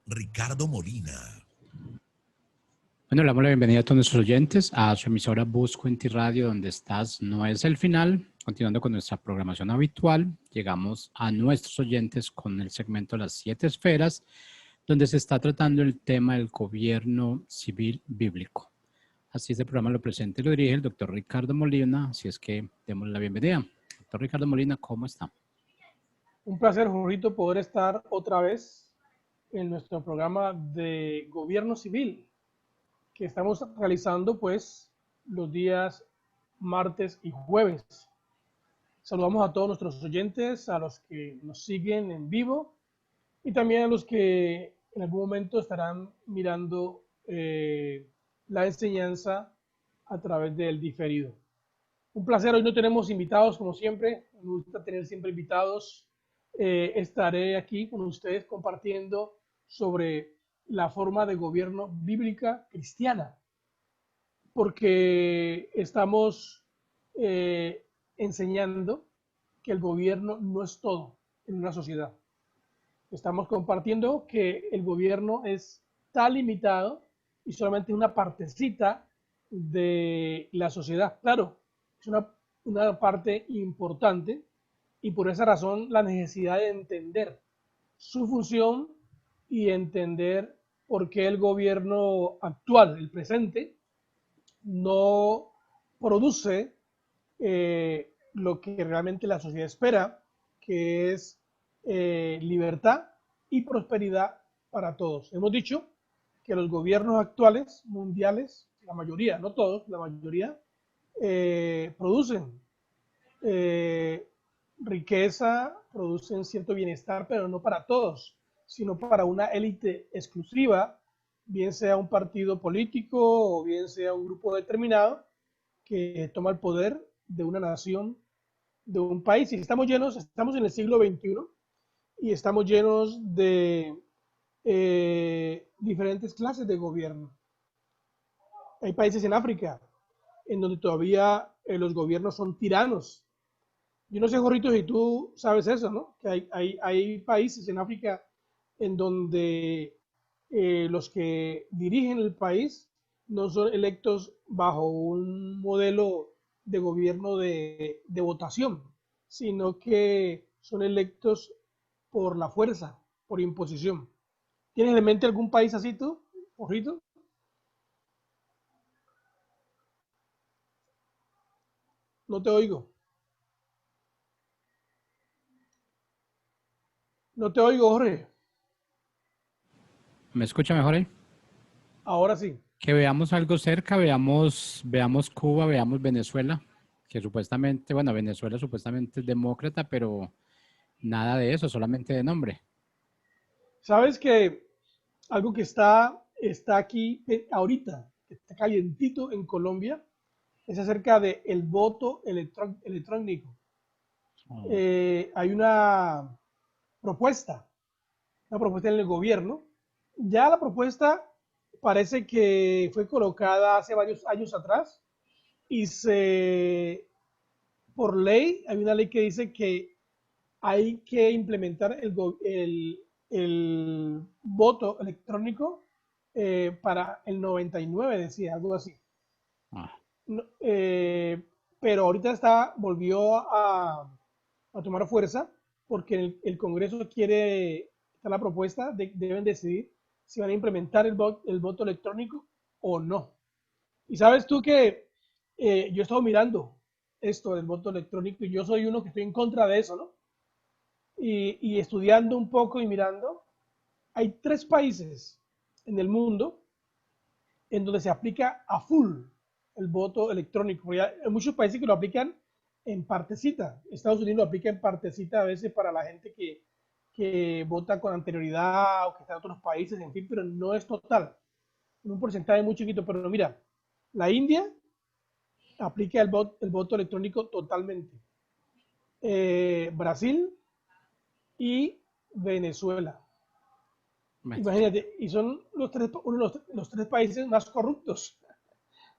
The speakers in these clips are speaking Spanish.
Ricardo Molina. Bueno, le damos la bienvenida a todos nuestros oyentes a su emisora Buscuenti Radio, donde estás no es el final. Continuando con nuestra programación habitual, llegamos a nuestros oyentes con el segmento Las 7 Esferas, donde se está tratando el tema del gobierno civil bíblico. Así este programa lo presenta y lo dirige el doctor Ricardo Molina, así es que demos la bienvenida. Doctor Ricardo Molina, ¿cómo está? Un placer, Jorrito, poder estar otra vez en nuestro programa de gobierno civil que estamos realizando pues los días martes y jueves. Saludamos a todos nuestros oyentes, a los que nos siguen en vivo y también a los que en algún momento estarán mirando la enseñanza a través del diferido. Un placer, hoy no tenemos invitados como siempre, me gusta tener siempre invitados. Estaré aquí con ustedes compartiendo sobre la forma de gobierno bíblica cristiana, porque estamos enseñando que el gobierno no es todo en una sociedad. Estamos compartiendo que el gobierno está limitado y solamente una partecita de la sociedad. Claro, es una parte importante y por esa razón la necesidad de entender su función y entender por qué el gobierno actual, el presente, no produce lo que realmente la sociedad espera, que es libertad y prosperidad para todos. Hemos dicho que los gobiernos actuales mundiales, la mayoría, no todos, la mayoría, producen riqueza, producen cierto bienestar, pero no para todos, sino para una élite exclusiva, bien sea un partido político o bien sea un grupo determinado que toma el poder de una nación, de un país. Y estamos en el siglo XXI y estamos llenos de diferentes clases de gobierno. Hay países en África en donde todavía los gobiernos son tiranos. Yo no sé, Jorrito, si tú sabes eso, ¿no? Que hay países en África en donde los que dirigen el país no son electos bajo un modelo de gobierno de votación, sino que son electos por la fuerza, por imposición. ¿Tienes en mente algún país así tú, Jorrito? No te oigo. No te oigo, Jorge. ¿Me escucha mejor ahí? Ahora sí. Que veamos algo cerca, veamos Cuba, veamos Venezuela, que supuestamente, bueno, Venezuela supuestamente es demócrata, pero nada de eso, solamente de nombre. Sabes que algo que está aquí ahorita, que está calientito en Colombia, es acerca del voto electrónico. Oh. Hay propuesta, una propuesta en el gobierno. Ya la propuesta parece que fue colocada hace varios años atrás y por ley, hay una ley que dice que hay que implementar el voto electrónico para el 99, decía, algo así. Ah. No, pero ahorita volvió a tomar fuerza porque el Congreso está la propuesta, deben decidir si van a implementar el voto electrónico o no. Y sabes tú que yo he estado mirando esto del voto electrónico y yo soy uno que estoy en contra de eso, ¿no? Y estudiando un poco y mirando, hay 3 países en el mundo en donde se aplica a full el voto electrónico. Hay muchos países que lo aplican en partecita. Estados Unidos lo aplica en partecita a veces para la gente que vota con anterioridad o que está en otros países, en fin, pero no es total. En un porcentaje muy chiquito. Pero mira, la India aplica el voto electrónico totalmente. Brasil y Venezuela. Imagínate, y son uno de los 3 países más corruptos,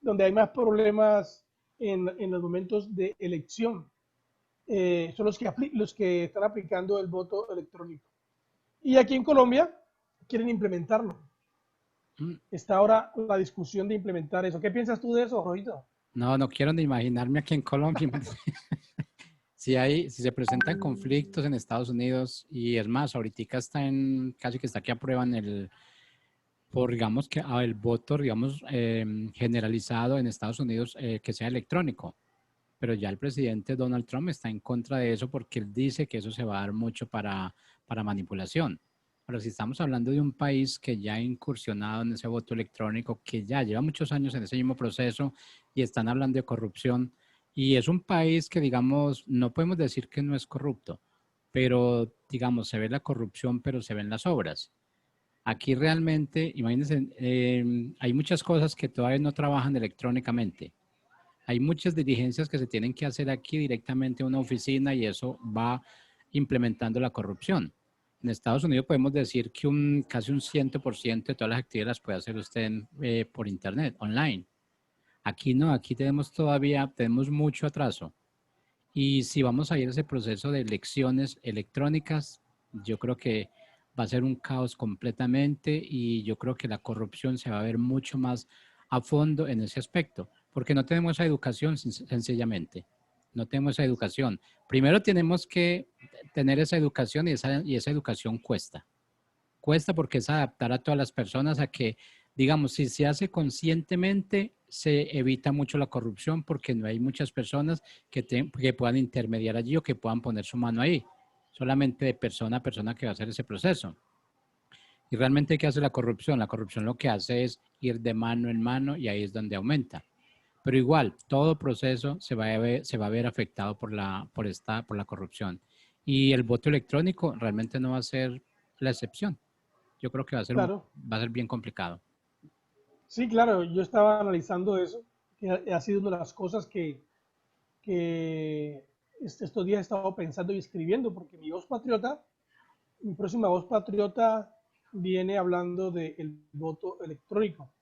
donde hay más problemas en los momentos de elección. Son los que están aplicando el voto electrónico. Y aquí en Colombia quieren implementarlo. Mm. Está ahora la discusión de implementar eso. ¿Qué piensas tú de eso, Rojito? No, no quiero ni imaginarme aquí en Colombia. Si se presentan conflictos en Estados Unidos, y es más, ahorita está casi que está que aprueban digamos que el voto, digamos, generalizado en Estados Unidos, que sea electrónico. Pero ya el presidente Donald Trump está en contra de eso porque él dice que eso se va a dar mucho para manipulación. Pero si estamos hablando de un país que ya ha incursionado en ese voto electrónico, que ya lleva muchos años en ese mismo proceso y están hablando de corrupción, y es un país que, digamos, no podemos decir que no es corrupto, pero, digamos, se ve la corrupción, pero se ven las obras. Aquí realmente, imagínense, hay muchas cosas que todavía no trabajan electrónicamente. Hay muchas diligencias que se tienen que hacer aquí directamente en una oficina y eso va implementando la corrupción. En Estados Unidos podemos decir que casi un 100% de todas las actividades las puede hacer usted por internet, online. Aquí no, aquí tenemos mucho atraso. Y si vamos a ir a ese proceso de elecciones electrónicas, yo creo que va a ser un caos completamente y yo creo que la corrupción se va a ver mucho más a fondo en ese aspecto, porque no tenemos esa educación sencillamente. No tenemos esa educación. Primero tenemos que tener esa educación y esa educación cuesta. Cuesta porque es adaptar a todas las personas a que, digamos, si se hace conscientemente, se evita mucho la corrupción porque no hay muchas personas que puedan intermediar allí o que puedan poner su mano ahí. Solamente de persona a persona que va a hacer ese proceso. Y realmente, ¿qué hace la corrupción? La corrupción lo que hace es ir de mano en mano y ahí es donde aumenta. Pero igual, todo proceso se va a ver afectado por la corrupción. Y el voto electrónico realmente no va a ser la excepción. Yo creo que Claro, va a ser bien complicado. sí, claro, yo estaba analizando eso, que ha sido una de las cosas que estos días he estado pensando y escribiendo, porque mi próxima voz patriota viene hablando del voto electrónico.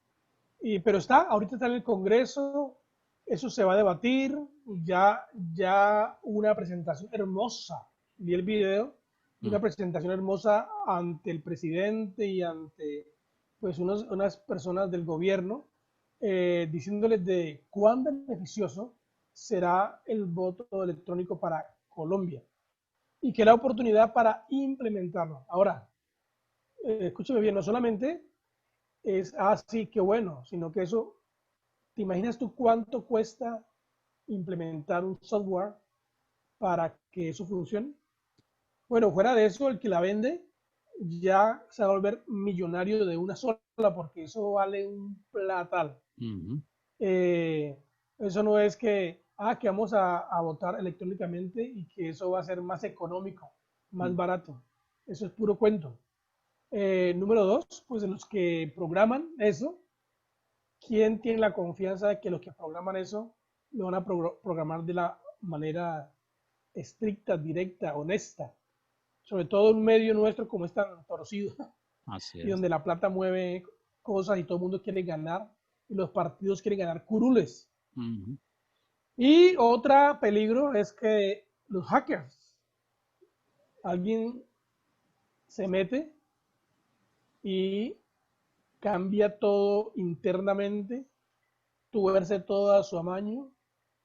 Pero ahorita está en el Congreso, eso se va a debatir, ya una presentación hermosa, vi el video, una Mm. presentación hermosa ante el presidente y ante pues unas personas del gobierno, diciéndoles de cuán beneficioso será el voto electrónico para Colombia y que la oportunidad para implementarlo. Ahora, escúcheme bien, no solamente es así que bueno, sino que eso, ¿te imaginas tú cuánto cuesta implementar un software para que eso funcione? Bueno, fuera de eso, el que la vende ya se va a volver millonario de una sola porque eso vale un platal. Ujú. Eh, Eso no es que vamos a votar electrónicamente y que eso va a ser más económico, más Mm. barato. Eso es puro cuento. Número dos, pues en los que programan eso, ¿quién tiene la confianza de que los que programan eso lo van a programar de la manera estricta, directa, honesta? Sobre todo en un medio nuestro como es tan torcido Así y es. donde la plata mueve cosas y todo el mundo quiere ganar y los partidos quieren ganar curules. Ujú. Y otro peligro es que los hackers, alguien se mete y cambia todo internamente, tuerce todo a su amaño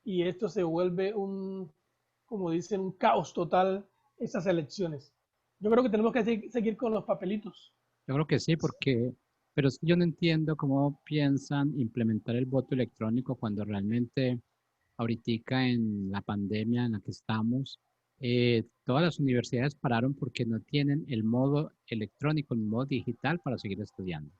y esto se vuelve como dicen, un caos total esas elecciones. Yo creo que tenemos que seguir con los papelitos. Yo creo que sí, pero es que yo no entiendo cómo piensan implementar el voto electrónico cuando realmente ahorita en la pandemia en la que estamos, todas las universidades pararon porque no tienen el modo electrónico, el modo digital para seguir estudiando.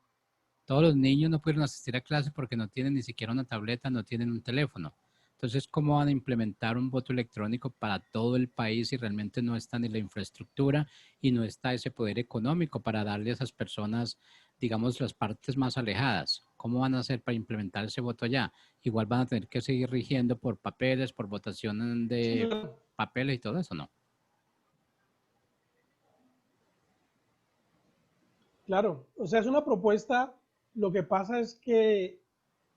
Todos los niños no pudieron asistir a clases porque no tienen ni siquiera una tableta, no tienen un teléfono. Entonces, ¿cómo van a implementar un voto electrónico para todo el país si realmente no está ni la infraestructura y no está ese poder económico para darle a esas personas, digamos, las partes más alejadas? ¿Cómo van a hacer para implementar ese voto allá? Igual van a tener que seguir rigiendo por papeles, por votación Sí, de papeles y todo eso, ¿no? claro, o sea, es una propuesta. Lo que pasa es que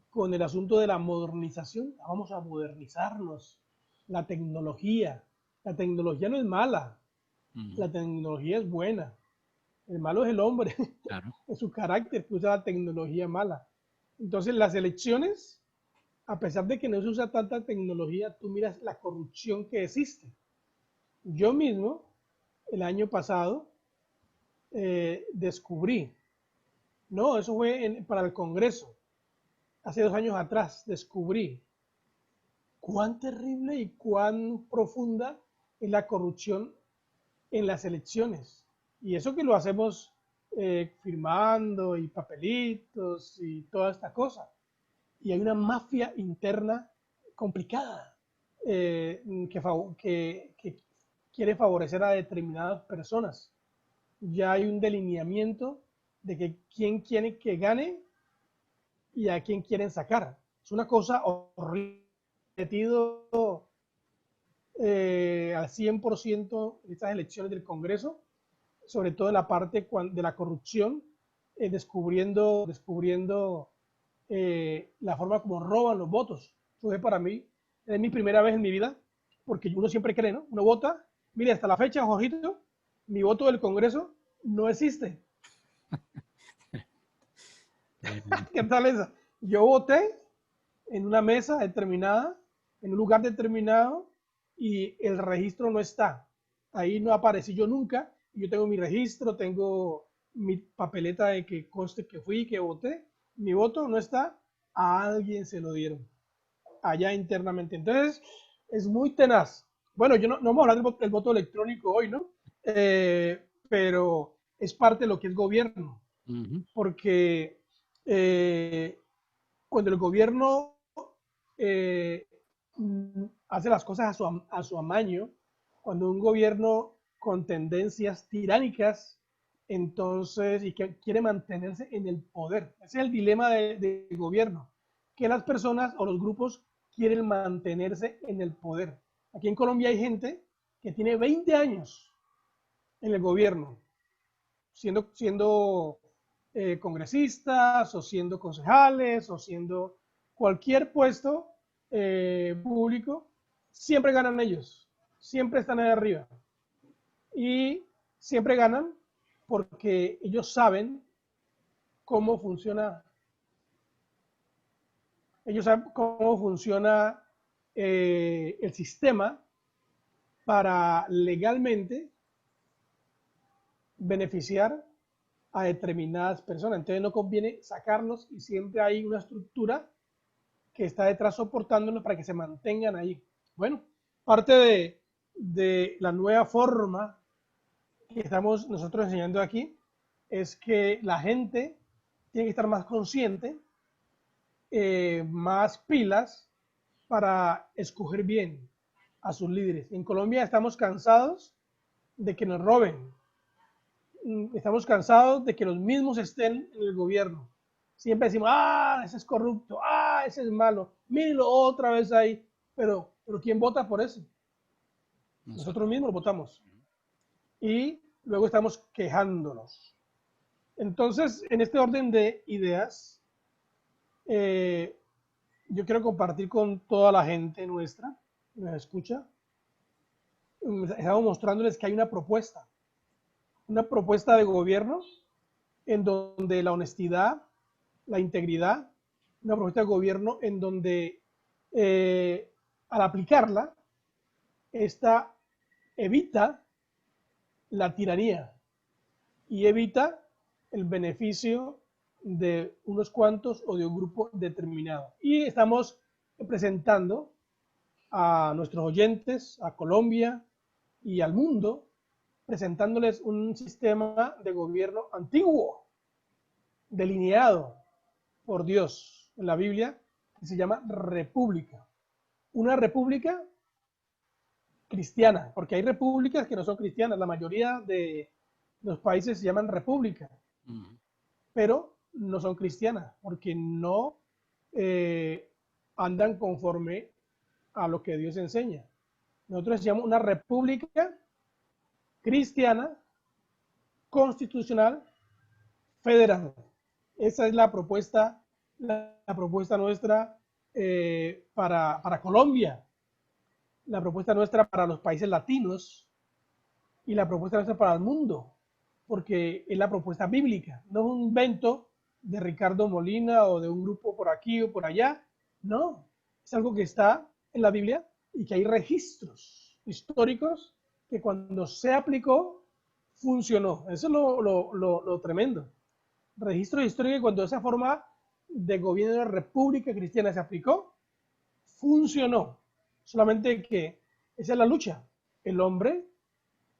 con el asunto de la modernización, vamos a modernizarnos. La tecnología no es mala, Ujú. la tecnología es buena. El malo es el hombre Claro. en su carácter, que usa la tecnología mala. Entonces, las elecciones, a pesar de que no se usa tanta tecnología, tú miras la corrupción que existe. Yo mismo, el año pasado, descubrí, no, eso fue para el Congreso, hace 2 años atrás, descubrí cuán terrible y cuán profunda es la corrupción en las elecciones. Y eso que lo hacemos firmando y papelitos y toda esta cosa. Y hay una mafia interna complicada que quiere favorecer a determinadas personas. Ya hay un delineamiento de que quién quiere que gane y a quién quieren sacar. Es una cosa horrible, metido al 100% en estas elecciones del Congreso, sobre todo en la parte de la corrupción, descubriendo la forma como roban los votos. Eso es para mí, es mi primera vez en mi vida, porque uno siempre cree, ¿no? Uno vota, mire, hasta la fecha, Jorgito, mi voto del Congreso no existe. ¿Qué tal esa? Yo voté en una mesa determinada, en un lugar determinado, y el registro no está. Ahí no aparecí yo nunca. Yo tengo mi registro, tengo mi papeleta de que conste que fui, que voté. Mi voto no está, a alguien se lo dieron, allá internamente. Entonces, es muy tenaz. Bueno, yo no vamos a hablar del voto electrónico hoy, ¿no? Pero es parte de lo que es gobierno, porque cuando el gobierno eh, hace las cosas a su amaño, cuando un gobierno con tendencias tiránicas, entonces, y que quiere mantenerse en el poder. Ese es el dilema del gobierno, que las personas o los grupos quieren mantenerse en el poder. Aquí en Colombia hay gente que tiene 20 años en el gobierno, siendo congresistas o siendo concejales o siendo cualquier puesto público, siempre ganan ellos, siempre están ahí arriba y siempre ganan porque ellos saben cómo funciona, el sistema para legalmente beneficiar a determinadas personas. Entonces no conviene sacarlos y siempre hay una estructura que está detrás soportándolos para que se mantengan ahí. Bueno, parte de la nueva forma que estamos nosotros enseñando aquí es que la gente tiene que estar más consciente, más pilas para escoger bien a sus líderes. En Colombia estamos cansados de que nos roben, estamos cansados de que los mismos estén en el gobierno. Siempre decimos, ah, ese es corrupto, ah, ese es malo, mírenlo otra vez ahí. Pero ¿quién vota por eso? Nosotros mismos votamos. Y luego estamos quejándonos. Entonces, en este orden de ideas, yo quiero compartir con toda la gente nuestra, que nos escucha, estamos mostrándoles que hay una propuesta de gobierno en donde la honestidad, la integridad, una propuesta de gobierno en donde al aplicarla, esta evita la tiranía y evita el beneficio de unos cuantos o de un grupo determinado. Y estamos presentando a nuestros oyentes, a Colombia y al mundo, presentándoles un sistema de gobierno antiguo, delineado por Dios en la Biblia, que se llama república. Una república cristiana, porque hay repúblicas que no son cristianas, la mayoría de los países se llaman república, pero no son cristianas, porque no andan conforme a lo que Dios enseña. Nosotros llamamos una república cristiana, constitucional, federal. Esa es la propuesta nuestra para Colombia, la propuesta nuestra para los países latinos y la propuesta nuestra para el mundo. porque es la propuesta bíblica, no es un invento de Ricardo Molina o de un grupo por aquí o por allá, no, es algo que está en la Biblia y que hay registros históricos que cuando se aplicó funcionó. Eso es lo tremendo. Registros históricos que cuando esa forma de gobierno de la República Cristiana se aplicó, funcionó. Solamente que esa es la lucha. El hombre,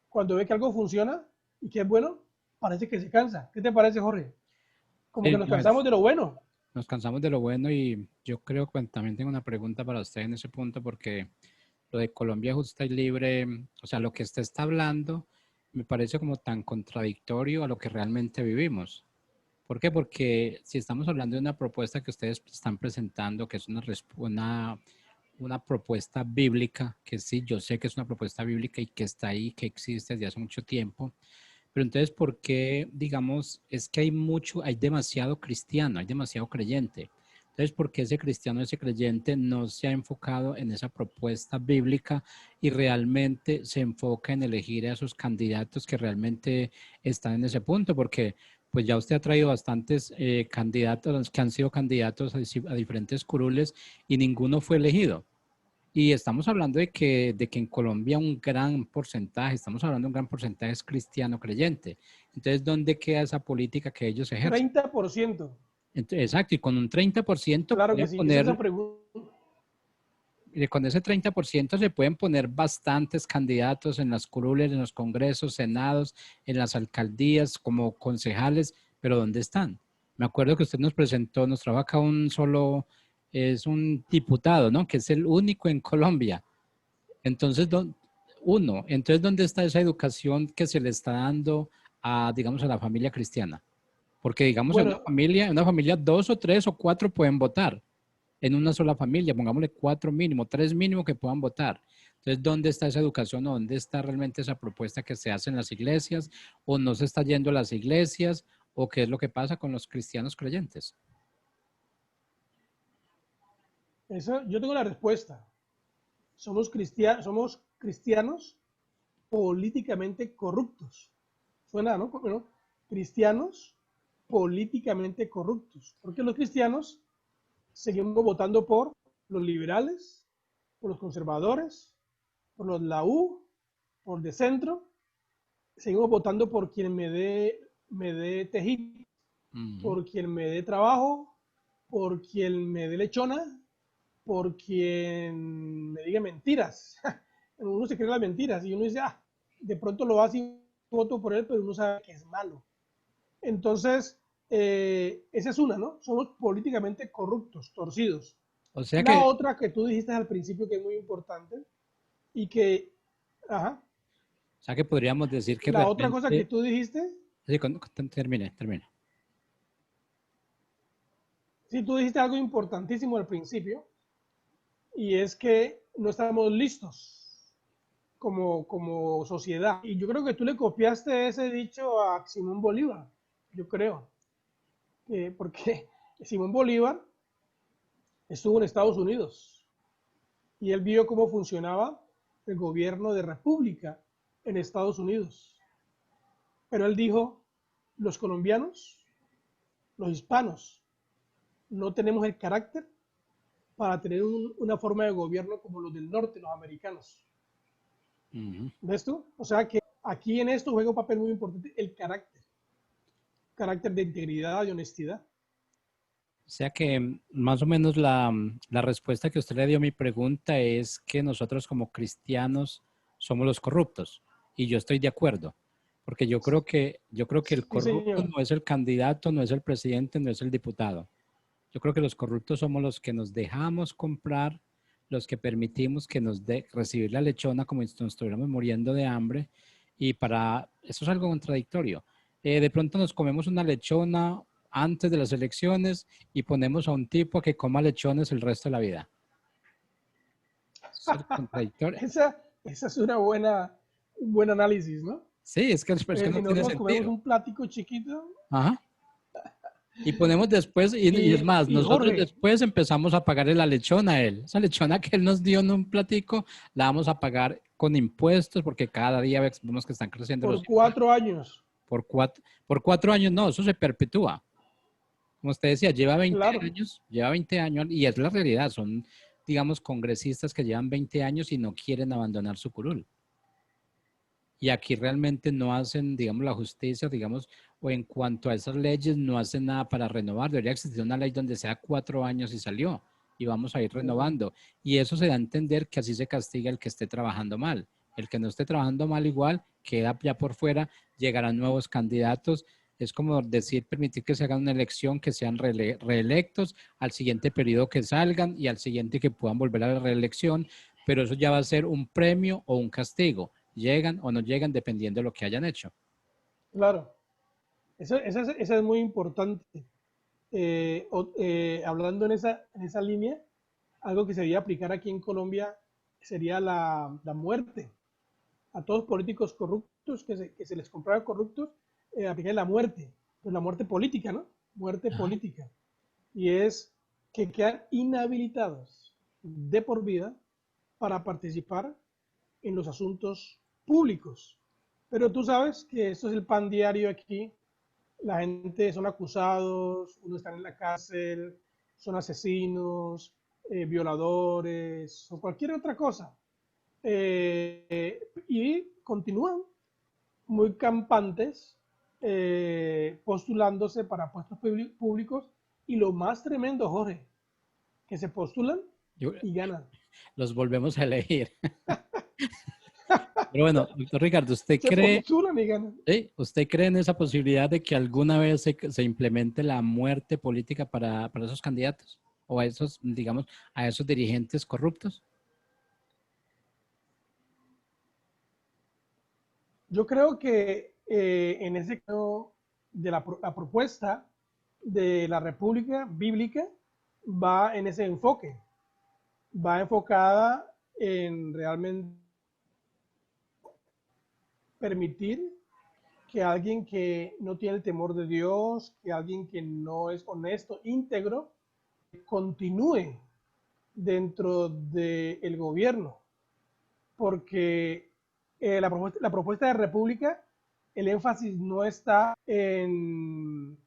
cuando ve que algo funciona y que es bueno, parece que se cansa. ¿Qué te parece, Jorge? Como que Sí, nos no, cansamos de lo bueno. nos cansamos de lo bueno y yo creo que también tengo una pregunta para usted en ese punto porque lo de Colombia justa y libre, o sea, lo que usted está hablando me parece como tan contradictorio a lo que realmente vivimos. ¿Por qué? Porque si estamos hablando de una propuesta que ustedes están presentando, que es una propuesta bíblica, que sí, yo sé que es una propuesta bíblica y que está ahí, que existe desde hace mucho tiempo, pero entonces, ¿por qué, digamos, es que hay demasiado cristiano, hay demasiado creyente? Entonces, ¿por qué ese cristiano, ese creyente no se ha enfocado en esa propuesta bíblica y realmente se enfoca en elegir a esos candidatos que realmente están en ese punto? Porque pues ya usted ha traído bastantes candidatos que han sido candidatos a diferentes curules y ninguno fue elegido. Y estamos hablando de que en Colombia un gran porcentaje, estamos hablando de un gran porcentaje es cristiano creyente. Entonces, ¿dónde queda esa política que ellos ejercen? 30%. Exacto, y con un 30% Claro que pueden sí. Esa es la poner, pregunta. con ese 30% se pueden poner bastantes candidatos en las curules, en los congresos, senados, en las alcaldías, como concejales, pero ¿dónde están? Me acuerdo que usted nos presentó, nos trajo acá es un diputado, ¿no? Que es el único en Colombia. Entonces, entonces, ¿dónde está esa educación que se le está dando a, digamos, a la familia cristiana? Porque, digamos, Bueno, en una familia, dos o tres o cuatro pueden votar. En una sola familia, pongámosle cuatro mínimo, tres mínimo que puedan votar. Entonces, ¿dónde está esa educación o dónde está realmente esa propuesta que se hace en las iglesias? ¿O no se está yendo a las iglesias? ¿O qué es lo que pasa con los cristianos creyentes? eso, yo tengo la respuesta. Somos cristianos políticamente corruptos. Suena, ¿no? Bueno, cristianos políticamente corruptos. Porque los cristianos seguimos votando por los liberales, por los conservadores, por los la U, por de centro. Seguimos votando por quien me dé tejido, Ujú. por quien me dé trabajo, por quien me dé lechona, por quien me diga mentiras. Uno se cree las mentiras y uno dice, ah, de pronto lo hace y voto por él, pero uno sabe que es malo. Entonces, esa es una, ¿no? Somos políticamente corruptos, torcidos. O sea La que, otra que tú dijiste al principio que es muy importante y que, ajá, o sea que podríamos decir que la otra cosa que realmente, tú dijiste, sí, termine. sí, tú dijiste algo importantísimo al principio y es que no estamos listos como sociedad. Y yo creo que tú le copiaste ese dicho a Simón Bolívar, yo creo, porque Simón Bolívar estuvo en Estados Unidos y él vio cómo funcionaba el gobierno de república en Estados Unidos. Pero él dijo, los colombianos, los hispanos, no tenemos el carácter para tener una forma de gobierno como los del norte, los americanos. Ujú. ¿Ves tú? O sea que aquí en esto juega un papel muy importante el carácter de integridad y honestidad. O sea que más o menos la respuesta que usted le dio a mi pregunta es que nosotros como cristianos somos los corruptos. Y yo estoy de acuerdo, porque yo creo que el Sí, corrupto señor. no es el candidato, no es el presidente, no es el diputado. Yo creo que los corruptos somos los que nos dejamos comprar, los que permitimos que nos dé recibir la lechona como si nos estuviéramos muriendo de hambre. Y para eso es algo contradictorio. De pronto nos comemos una lechona antes de las elecciones y ponemos a un tipo que coma lechones el resto de la vida. Eso es contradictorio. Esa es un buen análisis, ¿no? Sí, es que no Y tiene nosotros comemos sentido. un plático chiquito Ajá. Y ponemos después, y es más, y nosotros Jorge, después empezamos a pagarle la lechona a él. Esa lechona que él nos dio en un platico, la vamos a pagar con impuestos porque cada día vemos que están creciendo los por impuestos. 4 años. Por 4 años no, eso se perpetúa. Como usted decía, Claro, lleva 20 años y es la realidad. Son, digamos, congresistas que llevan 20 años y no quieren abandonar su curul. Y aquí realmente no hacen, digamos, la justicia, digamos, o en cuanto a esas leyes, no hacen nada para renovar. Debería existir una ley donde sea 4 años y salió, y vamos a ir renovando. Y eso se da a entender que así se castiga el que esté trabajando mal. El que no esté trabajando mal igual, queda ya por fuera, llegarán nuevos candidatos. Es como decir, permitir que se haga una elección, que sean reelectos, al siguiente periodo que salgan y al siguiente que puedan volver a la reelección, pero eso ya va a ser un premio o un castigo. Llegan o no llegan dependiendo de lo que hayan hecho. claro. Eso es muy importante. Hablando en esa línea, algo que se debería aplicar aquí en Colombia sería la muerte. A todos los políticos corruptos que se les compraba corruptos, aplicar la muerte, pues la muerte política, ¿no? Muerte Ajá. política. Y es que quedan inhabilitados de por vida para participar en los asuntos públicos. Pero tú sabes que esto es el pan diario aquí. La gente son acusados, unos están en la cárcel, son asesinos, violadores o cualquier otra cosa. Y continúan muy campantes postulándose para puestos públicos y lo más tremendo, Jorge, que se postulan Yo- y ganan. los volvemos a elegir. Pero bueno, doctor Ricardo, Se postulan y ganan. ¿usted cree en esa posibilidad de que alguna vez se implemente la muerte política para esos candidatos? O a esos, digamos, a esos dirigentes corruptos. Yo creo que en ese caso de la propuesta de la República Bíblica va en ese enfoque, va enfocada en realmente permitir que alguien que no tiene el temor de Dios, que alguien que no es honesto, íntegro, continúe dentro del gobierno, porque la propuesta de República, el énfasis no está en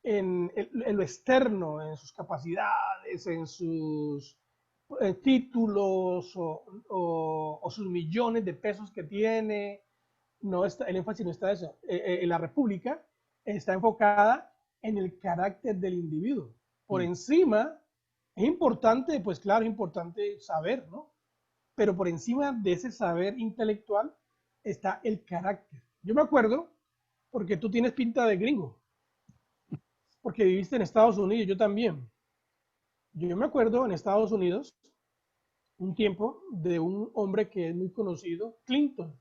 lo externo, en sus capacidades, en sus títulos o sus millones de pesos que tiene. No está, el énfasis no está en eso. La República está enfocada en el carácter del individuo. Por Mm. encima, es importante, pues claro, es importante saber, ¿no? Pero por encima de ese saber intelectual está el carácter. Yo me acuerdo, porque tú tienes pinta de gringo, porque viviste en Estados Unidos, yo también. Yo me acuerdo en Estados Unidos un tiempo de un hombre que es muy conocido, Clinton,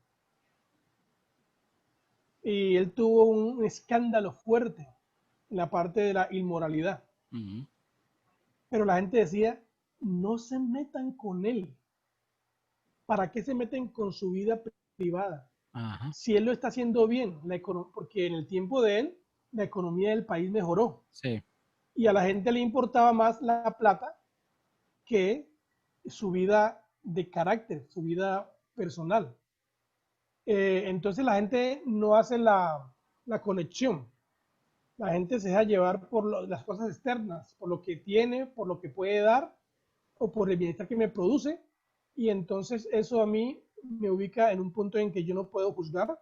y él tuvo un escándalo fuerte en la parte de la inmoralidad. Ujú. Pero la gente decía, no se metan con él. ¿Para qué se meten con su vida privada? Ajá. Si él lo está haciendo bien, porque en el tiempo de él, la economía del país mejoró Sí. y a la gente le importaba más la plata que su vida de carácter, su vida personal. Entonces la gente no hace la conexión. La gente se deja llevar por las cosas externas, por lo que tiene, por lo que puede dar o por el bienestar que me produce. Y entonces eso a mí me ubica en un punto en que yo no puedo juzgar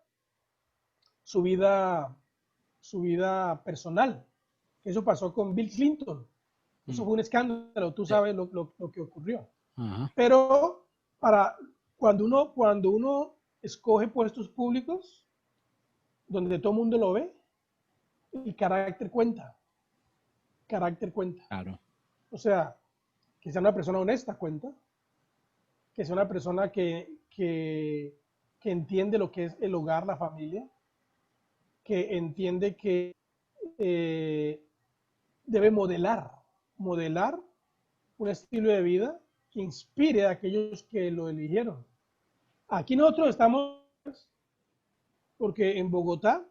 su vida, su vida personal. Eso pasó con Bill Clinton. Eso Mm. fue un escándalo, tú Sí. sabes lo que ocurrió. Ajá. Pero para cuando uno escoge puestos públicos donde todo el mundo lo ve, el carácter cuenta. Carácter cuenta. Claro. O sea, que sea una persona honesta cuenta, que sea una persona que entiende lo que es el hogar, la familia, que entiende que eh, debe modelar un estilo de vida que inspire a aquellos que lo eligieron. Aquí nosotros estamos, porque en Bogotá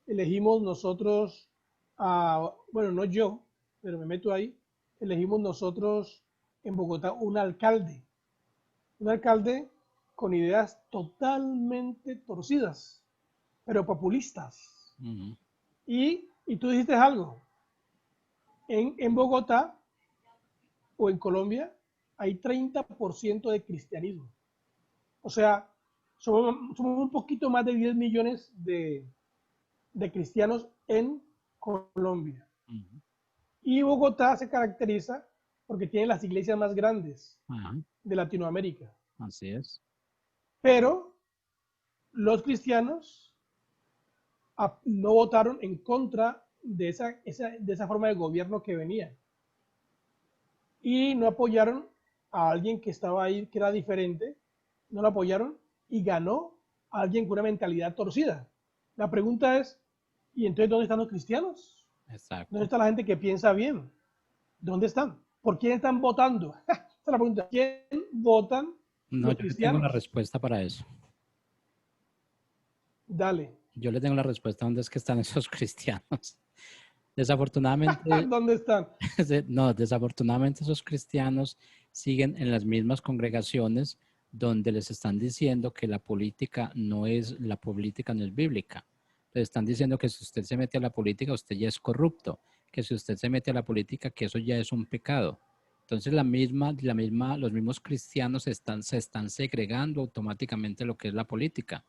elegimos nosotros, bueno, no yo, pero me meto ahí, elegimos nosotros en Bogotá un alcalde con ideas totalmente torcidas, pero populistas. Ujú. Y tú dijiste algo, en Bogotá o en Colombia hay 30% de cristianismo. O sea, somos un poquito más de 10 millones de cristianos en Colombia. Ujú. Y Bogotá se caracteriza porque tiene las iglesias más grandes Ajá, de Latinoamérica. así es. Pero los cristianos no votaron en contra de esa forma de gobierno que venía. Y no apoyaron a alguien que estaba ahí, que era diferente, no lo apoyaron y ganó a alguien con una mentalidad torcida. La pregunta es, ¿y entonces dónde están los cristianos? ¿Dónde Exacto. está la gente que piensa bien? ¿Dónde están? ¿Por quién están votando? Esa es la pregunta. ¿Quién votan No, los yo le tengo la cristianos? respuesta para eso. Dale. Yo le tengo la respuesta dónde es que están esos cristianos. Desafortunadamente, ¿Dónde están? no, desafortunadamente esos cristianos siguen en las mismas congregaciones donde les están diciendo que la política no es bíblica. Les están diciendo que si usted se mete a la política, usted ya es corrupto, que si usted se mete a la política, que eso ya es un pecado. Entonces los mismos cristianos se están segregando automáticamente lo que es la política.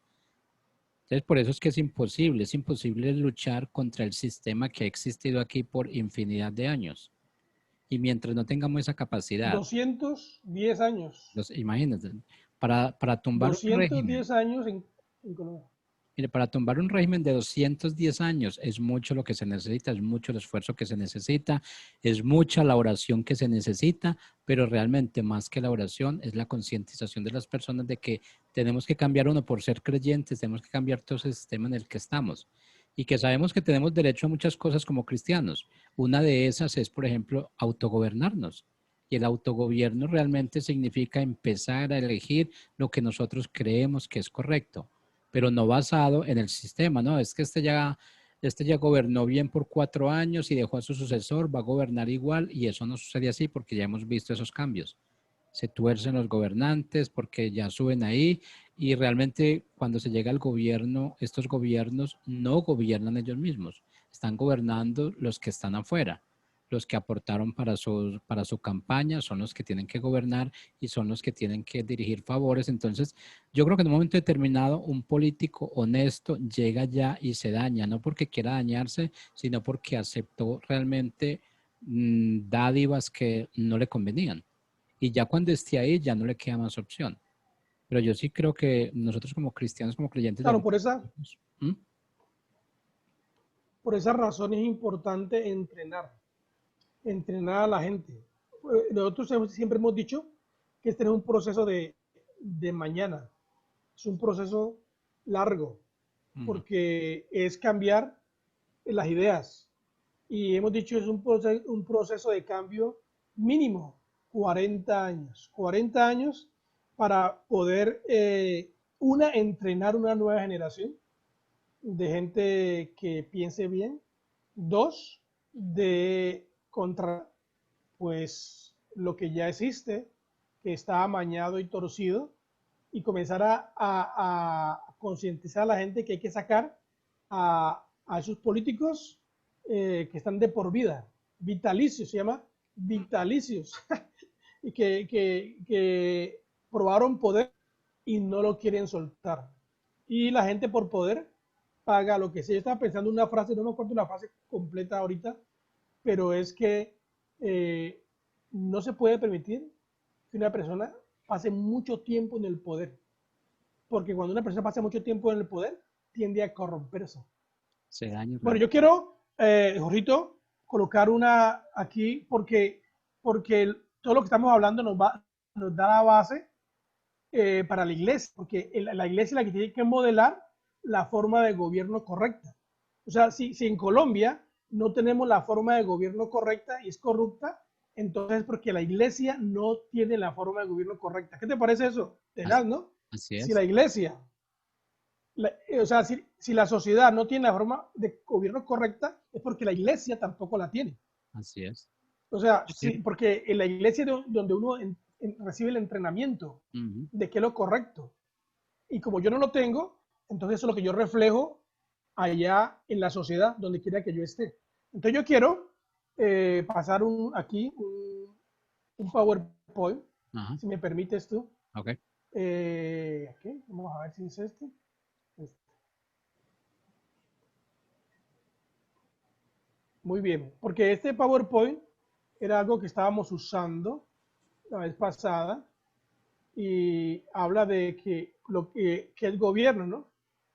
Entonces, por eso es imposible luchar contra el sistema que ha existido aquí por infinidad de años. Y mientras no tengamos esa capacidad, 210 años. imagínense, para tumbar un régimen, 210 años en Colombia. mire, para tumbar un régimen de 210 años es mucho lo que se necesita, es mucho el esfuerzo que se necesita, es mucha la oración que se necesita, pero realmente más que la oración es la concientización de las personas de que tenemos que cambiar uno por ser creyentes, tenemos que cambiar todo ese sistema en el que estamos y que sabemos que tenemos derecho a muchas cosas como cristianos. Una de esas es, por ejemplo, autogobernarnos. Y el autogobierno realmente significa empezar a elegir lo que nosotros creemos que es correcto, pero no basado en el sistema, ¿no? Es que este ya gobernó bien por 4 años y dejó a su sucesor, va a gobernar igual y eso no sucede así porque ya hemos visto esos cambios. Se tuercen los gobernantes porque ya suben ahí y realmente cuando se llega al gobierno, estos gobiernos no gobiernan ellos mismos, están gobernando los que están afuera. Los que aportaron para su campaña son los que tienen que gobernar y son los que tienen que dirigir favores. Entonces, yo creo que en un momento determinado un político honesto llega ya y se daña, no porque quiera dañarse, sino porque aceptó realmente dádivas que no le convenían. Y ya cuando esté ahí ya no le queda más opción. Pero yo sí creo que nosotros como cristianos, como creyentes Claro, debemos... ¿Mm? por esa razón es importante entrenar a la gente. Nosotros siempre hemos dicho que este es un proceso de mañana, es un proceso largo, Mm. porque es cambiar las ideas. Y hemos dicho que es un proceso de cambio mínimo 40 años. 40 años para poder, entrenar una nueva generación de gente que piense bien. Dos, de contra pues lo que ya existe, que está amañado y torcido, y comenzar a concientizar a la gente que hay que sacar a esos políticos que están de por vida, vitalicios, se llama vitalicios, y que probaron poder y no lo quieren soltar. Y la gente por poder paga lo que sea. Yo estaba pensando una frase, no me acuerdo la frase completa ahorita, pero es que eh, no se puede permitir que una persona pase mucho tiempo en el poder, porque cuando una persona pasa mucho tiempo en el poder, tiende a corromperse. Se daña Bueno, realmente. yo quiero, Jorrito, colocar una aquí porque todo lo que estamos hablando nos da la base para la iglesia, porque la iglesia es la que tiene que modelar la forma de gobierno correcta. O sea, si en Colombia no tenemos la forma de gobierno correcta y es corrupta, entonces porque la iglesia no tiene la forma de gobierno correcta. ¿Qué te parece eso? Así, Tenaz, ¿no? así Si es, la iglesia, o sea, si la sociedad no tiene la forma de gobierno correcta, es porque la iglesia tampoco la tiene. así es. O sea, Sí. sí, porque en la iglesia es donde uno recibe el entrenamiento Ujú. de qué es lo correcto. Y como yo no lo tengo, entonces eso es lo que yo reflejo allá en la sociedad, donde quiera que yo esté. Entonces yo quiero pasar aquí un PowerPoint, Ajá. si me permites tú. Ok. Aquí, vamos a ver si es este. Muy bien, porque este PowerPoint era algo que estábamos usando la vez pasada y habla de que que el gobierno, ¿no?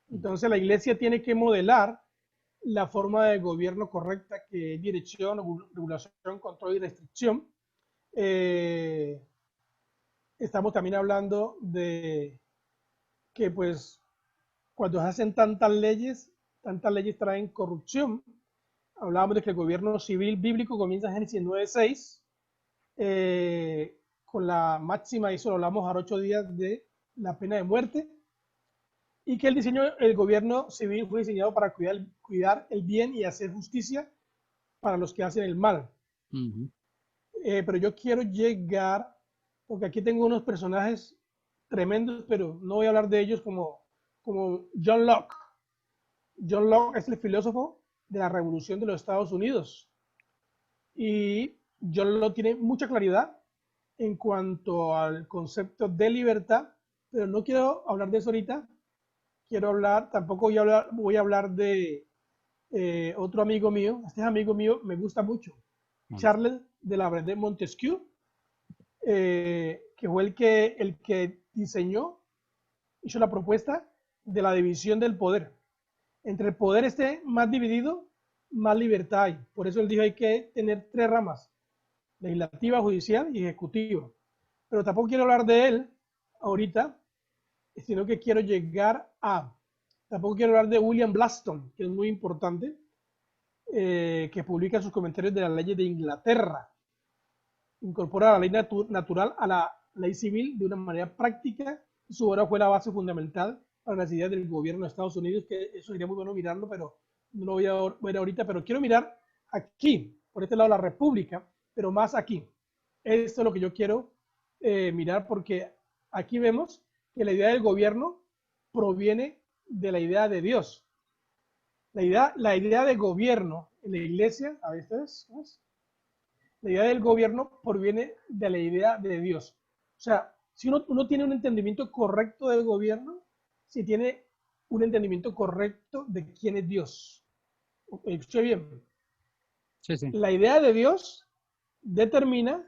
Entonces la iglesia tiene que modelar la forma de gobierno correcta, que es dirección, regulación, control y restricción. Eh, Estamos también hablando de que pues cuando se hacen tantas leyes traen corrupción. Hablábamos de que el gobierno civil bíblico comienza en Génesis 9:6, con la máxima, y eso lo hablamos a 8 días, de la pena de muerte, y que el gobierno civil fue diseñado para cuidar el bien y hacer justicia para los que hacen el mal. Ujú. Pero yo quiero llegar, porque aquí tengo unos personajes tremendos, pero no voy a hablar de ellos como John Locke. John Locke es el filósofo de la Revolución de los Estados Unidos. Y John Locke tiene mucha claridad en cuanto al concepto de libertad, pero no quiero hablar de eso ahorita. Quiero hablar, tampoco voy a hablar de otro amigo mío. Este amigo mío me gusta mucho, Charles de la de Montesquieu, que fue el que diseñó, hizo la propuesta de la división del poder. Entre el poder esté más dividido, más libertad hay. Por eso él dijo hay que tener 3 ramas: legislativa, judicial y ejecutiva. Pero tampoco quiero hablar de él ahorita, sino que tampoco quiero hablar de William Blackstone, que es muy importante, que publica sus comentarios de las leyes de Inglaterra. Incorpora la ley natural a la ley civil de una manera práctica, y su obra fue la base fundamental para las ideas del gobierno de Estados Unidos, que eso sería muy bueno mirarlo, pero no lo voy a ver ahorita. Pero quiero mirar aquí, por este lado, la República, pero más aquí. Esto es lo que yo quiero mirar, porque aquí vemos que la idea del gobierno proviene de la idea de Dios. La idea de gobierno en la iglesia, a veces, la idea del gobierno proviene de la idea de Dios. O sea, si uno tiene un entendimiento correcto del gobierno, si tiene un entendimiento correcto de quién es Dios. ¿Escuché bien? Sí, sí. La idea de Dios determina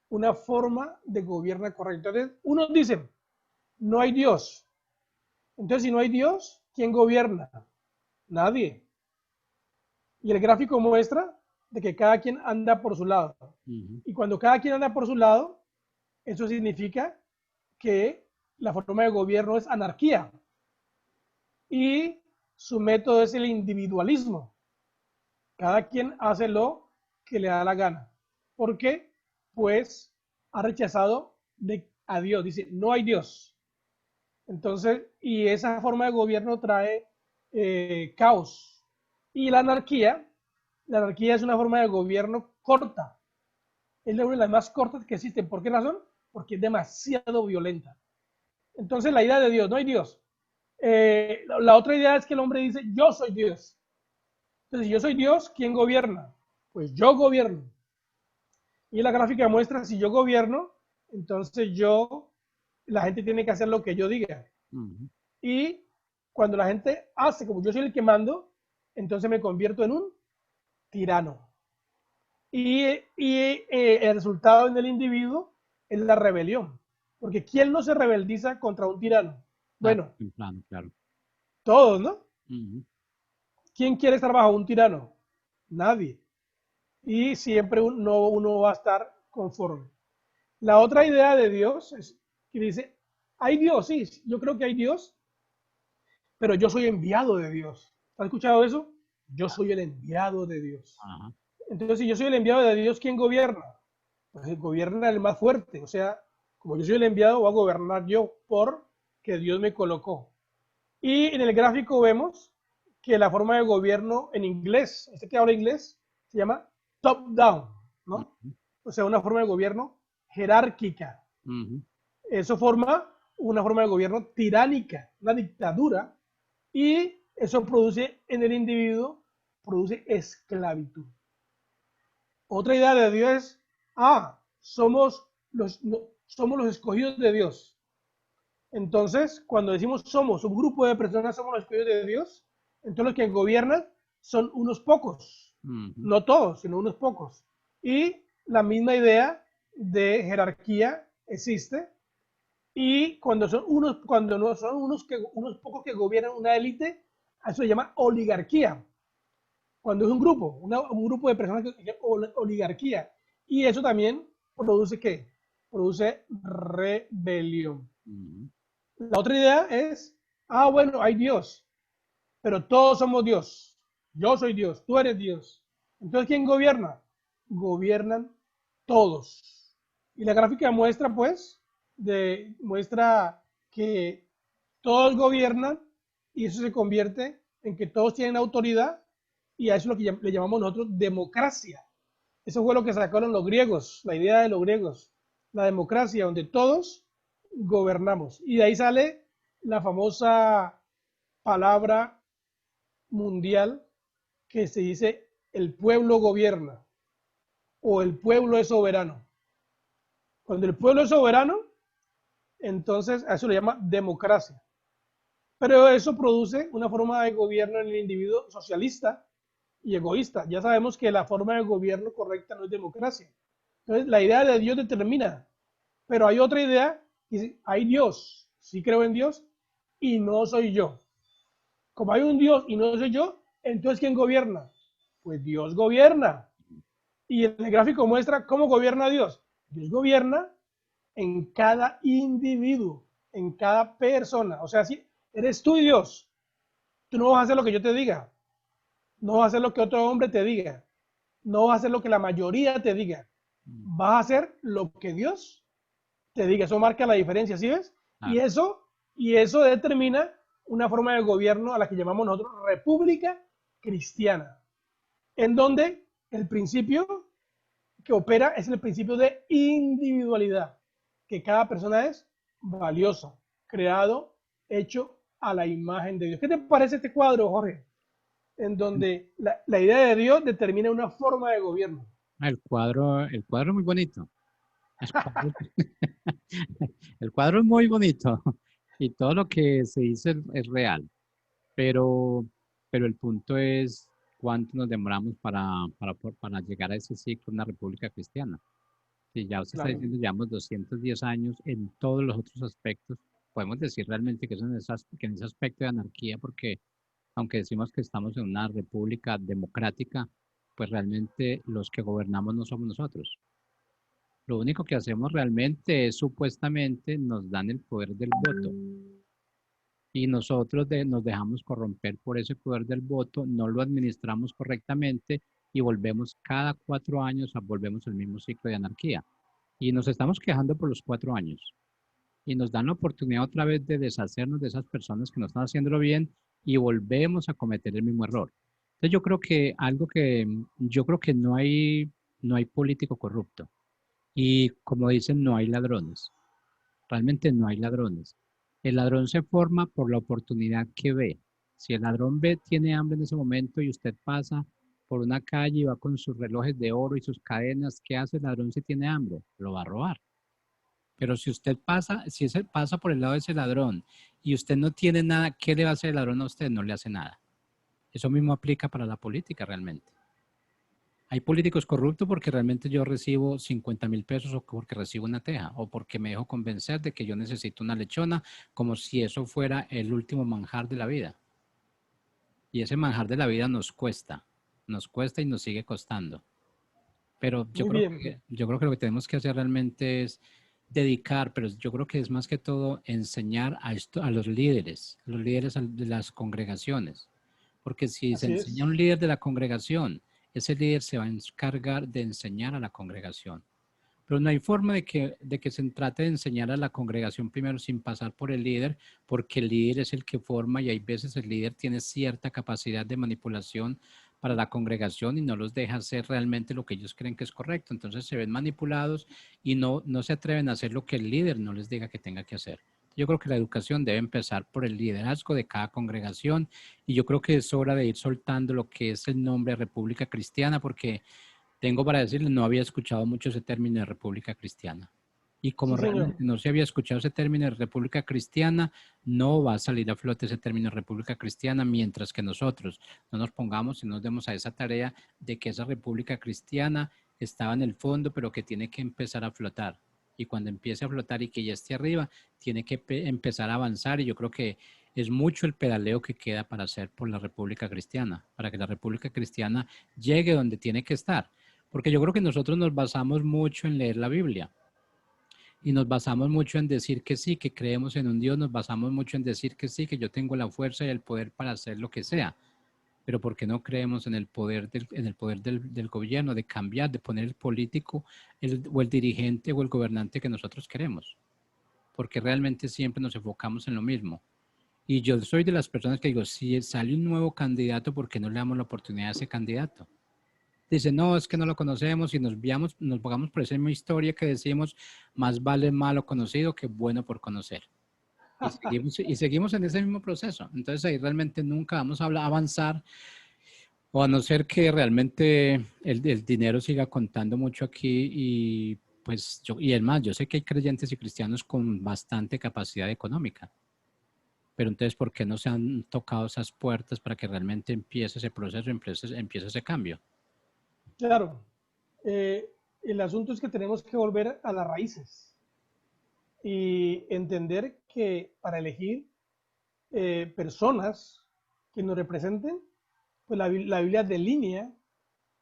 una forma de gobierno correcta. Entonces, unos dicen, no hay Dios. Entonces, si no hay Dios, ¿quién gobierna? Nadie. Y el gráfico muestra de que cada quien anda por su lado. Ujú. Y cuando cada quien anda por su lado, eso significa que la forma de gobierno es anarquía. Y su método es el individualismo. Cada quien hace lo que le da la gana. ¿Por qué? Pues ha rechazado a Dios. Dice, no hay Dios. Entonces, y esa forma de gobierno trae caos. Y la anarquía es una forma de gobierno corta. Es una de las más cortas que existen. ¿Por qué razón? Porque es demasiado violenta. Entonces, la idea de Dios, no hay Dios. La otra idea es que el hombre dice, yo soy Dios. Entonces, si yo soy Dios, ¿quién gobierna? Pues yo gobierno. Y la gráfica muestra, si yo gobierno, entonces la gente tiene que hacer lo que yo diga. Ujú. Y cuando la gente hace como yo soy el que mando, entonces me convierto en un tirano. Y el resultado en el individuo es la rebelión. Porque ¿quién no se rebeldiza contra un tirano? Tarde Bueno, o temprano, claro. todos, ¿no? Ujú. ¿Quién quiere estar bajo un tirano? Nadie. Y siempre uno va a estar conforme. La otra idea de Dios es que dice, hay Dios, sí, yo creo que hay Dios, pero yo soy enviado de Dios. ¿Has escuchado eso? Yo soy el enviado de Dios. Ajá. Entonces, si yo soy el enviado de Dios, ¿quién gobierna? Pues gobierna el más fuerte. O sea, como yo soy el enviado, voy a gobernar yo porque Dios me colocó. Y en el gráfico vemos que la forma de gobierno en inglés, este que habla inglés, se llama top-down, ¿no? Ujú. O sea, una forma de gobierno jerárquica. Ujú. Eso forma una forma de gobierno tiránica, una dictadura. Y eso produce en el individuo, produce esclavitud. Otra idea de Dios es, somos somos los escogidos de Dios. Entonces, cuando decimos somos un grupo de personas, somos los escogidos de Dios, entonces los que gobiernan son unos pocos, no todos, sino unos pocos. Y la misma idea de jerarquía existe. Y cuando no son unos pocos que gobiernan una élite, a eso se llama oligarquía. Cuando es un grupo, un grupo de personas que se llama oligarquía. Y eso también produce ¿qué? Produce rebelión. La otra idea es, bueno, hay Dios, pero todos somos Dios. Yo soy Dios, tú eres Dios. Entonces, ¿quién gobierna? Gobiernan todos. Y la gráfica muestra, pues, muestra que todos gobiernan y eso se convierte en que todos tienen autoridad y a eso es lo que le llamamos nosotros democracia. Eso fue lo que sacaron los griegos, la idea de los griegos, la democracia, donde todos gobernamos. Y de ahí sale la famosa palabra mundial que se dice el pueblo gobierna o el pueblo es soberano. Cuando el pueblo es soberano, entonces a eso le llama democracia. Pero eso produce una forma de gobierno en el individuo socialista y egoísta. Ya sabemos que la forma de gobierno correcta no es democracia. Entonces, la idea de Dios determina. Pero hay otra idea, que hay Dios, sí creo en Dios, y no soy yo. Como hay un Dios y no soy yo, entonces ¿quién gobierna? Pues Dios gobierna. Y el gráfico muestra cómo gobierna Dios. Dios gobierna en cada individuo, en cada persona. O sea, si eres tú y Dios, tú no vas a hacer lo que yo te diga, no vas a hacer lo que otro hombre te diga, no vas a hacer lo que la mayoría te diga, vas a hacer lo que Dios te diga. Eso marca la diferencia, ¿sí ves? Claro. Y eso determina una forma de gobierno a la que llamamos nosotros república cristiana, en donde el principio que opera es el principio de individualidad, que cada persona es valiosa, creado, hecho a la imagen de Dios. ¿Qué te parece este cuadro, Jorge? En donde la idea de Dios determina una forma de gobierno. El cuadro es muy bonito. El cuadro es muy bonito y todo lo que se dice es real, pero, pero el punto es cuánto nos demoramos para llegar a ese ciclo, una república cristiana. Si ya usted está Claro. diciendo, llevamos 210 años en todos los otros aspectos, podemos decir realmente que, que en ese aspecto de anarquía, porque aunque decimos que estamos en una república democrática, pues realmente los que gobernamos no somos nosotros. Lo único que hacemos realmente es supuestamente nos dan el poder del voto y nosotros nos dejamos corromper por ese poder del voto, no lo administramos correctamente y volvemos cada 4 años, volvemos al mismo ciclo de anarquía. Y nos estamos quejando por los 4 años y nos dan la oportunidad otra vez de deshacernos de esas personas que no están haciéndolo bien y volvemos a cometer el mismo error. Entonces yo creo que no hay político corrupto. Y como dicen, no hay ladrones. Realmente no hay ladrones. El ladrón se forma por la oportunidad que ve. Si el ladrón tiene hambre en ese momento y usted pasa por una calle y va con sus relojes de oro y sus cadenas, ¿qué hace el ladrón si tiene hambre? Lo va a robar. Pero si usted pasa, si ese pasa por el lado de ese ladrón y usted no tiene nada, ¿qué le va a hacer el ladrón a usted? No le hace nada. Eso mismo aplica para la política realmente. Hay políticos corruptos porque realmente yo recibo 50.000 pesos o porque recibo una teja o porque me dejo convencer de que yo necesito una lechona como si eso fuera el último manjar de la vida. Y ese manjar de la vida nos cuesta y nos sigue costando. Pero Muy bien. yo creo que lo que tenemos que hacer realmente es dedicar, pero yo creo que es más que todo enseñar a los líderes de las congregaciones. Porque si se Así enseña a es. un líder de la congregación, ese líder se va a encargar de enseñar a la congregación. Pero no hay forma de que se trate de enseñar a la congregación primero sin pasar por el líder, porque el líder es el que forma y hay veces el líder tiene cierta capacidad de manipulación para la congregación y no los deja hacer realmente lo que ellos creen que es correcto. Entonces se ven manipulados y no se atreven a hacer lo que el líder no les diga que tenga que hacer. Yo creo que la educación debe empezar por el liderazgo de cada congregación y yo creo que es hora de ir soltando lo que es el nombre República Cristiana porque tengo para decirles, no había escuchado mucho ese término de República Cristiana. Y como Sí, señor. realmente no se había escuchado ese término de República Cristiana, no va a salir a flote ese término de República Cristiana mientras que nosotros no nos pongamos y nos demos a esa tarea de que esa República Cristiana estaba en el fondo, pero que tiene que empezar a flotar. Y cuando empiece a flotar y que ya esté arriba, tiene que empezar a avanzar. Y yo creo que es mucho el pedaleo que queda para hacer por la República Cristiana, para que la República Cristiana llegue donde tiene que estar. Porque yo creo que nosotros nos basamos mucho en leer la Biblia y nos basamos mucho en decir que sí, que creemos en un Dios, nos basamos mucho en decir que sí, que yo tengo la fuerza y el poder para hacer lo que sea. Pero ¿por qué no creemos en el poder del gobierno, de cambiar, de poner el político o el dirigente o el gobernante que nosotros queremos? Porque realmente siempre nos enfocamos en lo mismo. Y yo soy de las personas que digo, si sale un nuevo candidato, ¿por qué no le damos la oportunidad a ese candidato? Dice, no, es que no lo conocemos y nos pagamos por esa misma historia que decimos, más vale malo conocido que bueno por conocer. Y seguimos en ese mismo proceso. Entonces ahí realmente nunca vamos a avanzar o a no ser que realmente el dinero siga contando mucho aquí y pues y es más, yo sé que hay creyentes y cristianos con bastante capacidad económica, pero entonces ¿por qué no se han tocado esas puertas para que realmente empiece ese proceso, empiece ese cambio? Claro. El asunto es que tenemos que volver a las raíces y entender que para elegir personas que nos representen, pues la Biblia delinea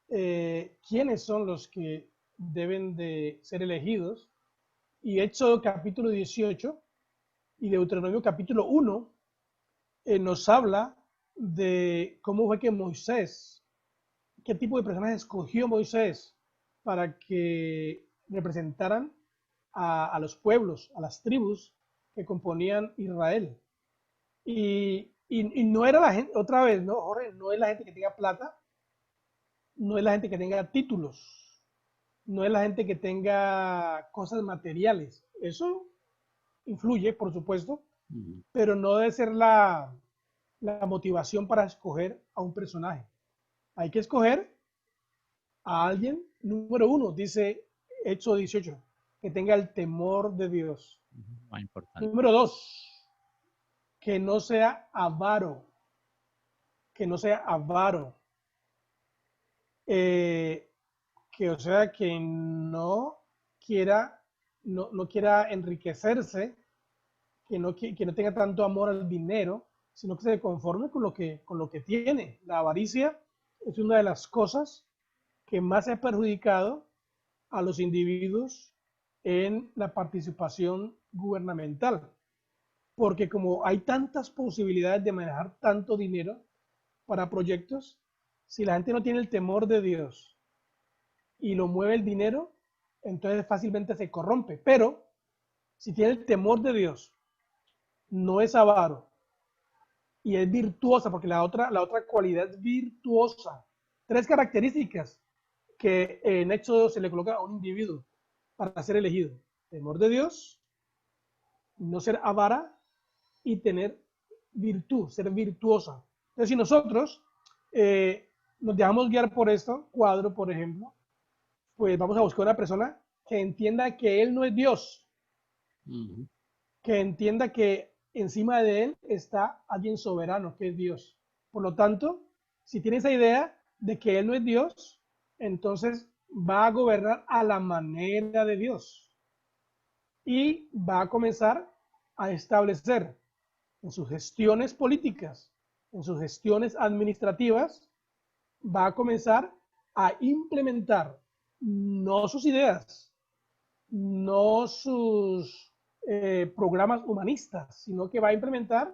quiénes son los que deben de ser elegidos. Y Éxodo capítulo 18 y Deuteronomio capítulo 1 nos habla de cómo fue que Moisés, qué tipo de personas escogió Moisés para que representaran a los pueblos, a las tribus que componían Israel. Y no era la gente, otra vez, ¿no, Jorge? No es la gente que tenga plata, no es la gente que tenga títulos, no es la gente que tenga cosas materiales. Eso influye, por supuesto, pero no debe ser la motivación para escoger a un personaje. Hay que escoger a alguien, número uno, dice Éxodo 18, que tenga el temor de Dios. Más importante. Número dos, que no sea avaro, que no sea avaro. Eh, que o sea que quiera, no quiera enriquecerse, que no tenga tanto amor al dinero, sino que se conforme con lo que tiene. La avaricia es una de las cosas que más ha perjudicado a los individuos en la participación gubernamental, porque como hay tantas posibilidades de manejar tanto dinero para proyectos, si la gente no tiene el temor de Dios y lo mueve el dinero, entonces fácilmente se corrompe. Pero si tiene el temor de Dios, no es avaro y es virtuosa, porque la otra cualidad es virtuosa. Tres características que en Éxodo se le coloca a un individuo para ser elegido. Temor de Dios, no ser avara y tener virtud, ser virtuosa. Entonces, si nosotros nos dejamos guiar por esto, cuadro, por ejemplo, pues vamos a buscar una persona que entienda que Él no es Dios, que entienda que encima de Él está alguien soberano, que es Dios. Por lo tanto, si tiene esa idea de que Él no es Dios, entonces va a gobernar a la manera de Dios y va a comenzar a establecer en sus gestiones políticas, en sus gestiones administrativas, va a comenzar a implementar no sus ideas, no sus programas humanistas, sino que va a implementar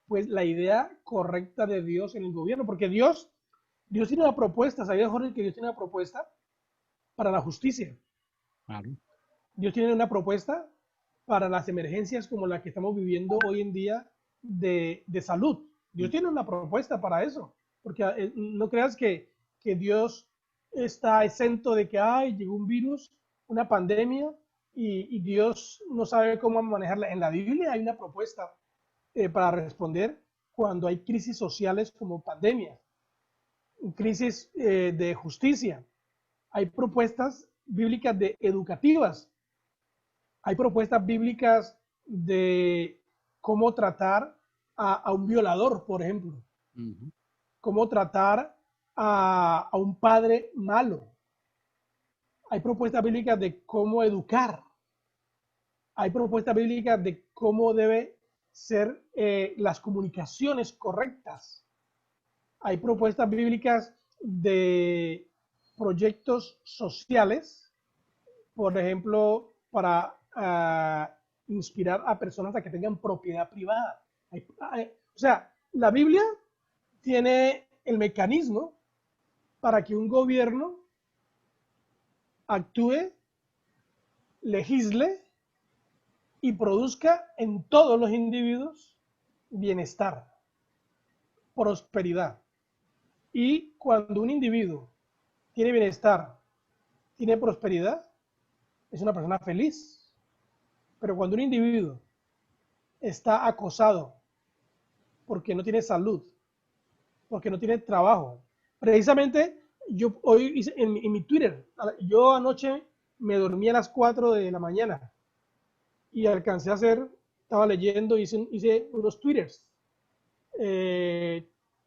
pues la idea correcta de Dios en el gobierno, porque Dios tiene una propuesta, ¿sabías, Jorge, que Dios tiene una propuesta para la justicia? Claro. Dios tiene una propuesta para las emergencias como la que estamos viviendo hoy en día de salud. Dios tiene una propuesta para eso, porque no creas que Dios está exento de que, ay, llegó un virus, una pandemia, y Dios no sabe cómo manejarla. En la Biblia hay una propuesta para responder cuando hay crisis sociales como pandemia, crisis de justicia. Hay propuestas bíblicas de educativas, hay propuestas bíblicas de cómo tratar a un violador, por ejemplo, cómo tratar a un padre malo. Hay propuestas bíblicas de cómo educar. Hay propuestas bíblicas de cómo debe ser las comunicaciones correctas. Hay propuestas bíblicas de proyectos sociales, por ejemplo, para inspirar a personas a que tengan propiedad privada. O sea, la Biblia tiene el mecanismo para que un gobierno actúe, legisle y produzca en todos los individuos bienestar, prosperidad. Y cuando un individuo tiene bienestar, tiene prosperidad, es una persona feliz. Pero cuando un individuo está acosado porque no tiene salud, porque no tiene trabajo, precisamente yo hoy hice en mi Twitter, yo anoche me dormí a las 4 de la mañana y alcancé a hacer, estaba leyendo, hice unos twitters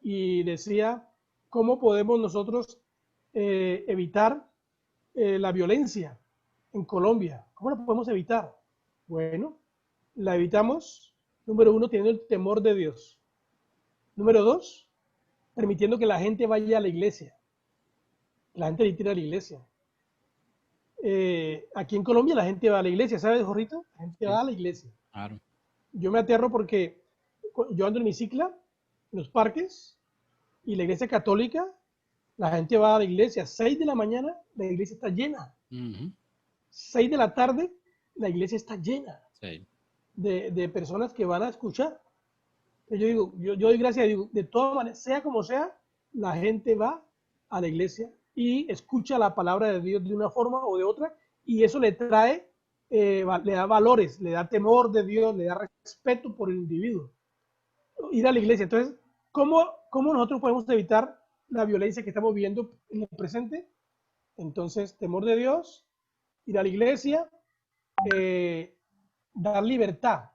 y decía cómo podemos nosotros evitar la violencia en Colombia. ¿Cómo la podemos evitar? Bueno, la evitamos, número uno, teniendo el temor de Dios. Número dos, permitiendo que la gente vaya a la iglesia. La gente ir a la iglesia. Aquí en Colombia la gente va a la iglesia, ¿sabes, Jorrito? La gente va a la iglesia. Claro. Yo me aterro porque yo ando en mi cicla, en los parques, y la iglesia católica, la gente va a la iglesia. 6 de la mañana, la iglesia está llena. 6 de la tarde, la iglesia está llena de personas que van a escuchar. Yo digo, yo doy gracias, digo, de todas maneras, sea como sea, la gente va a la iglesia y escucha la palabra de Dios de una forma o de otra, y eso le trae, le da valores, le da temor de Dios, le da respeto por el individuo. Ir a la iglesia. Entonces, ¿cómo nosotros podemos evitar la violencia que estamos viviendo en el presente? Entonces, temor de Dios, ir a la iglesia, dar libertad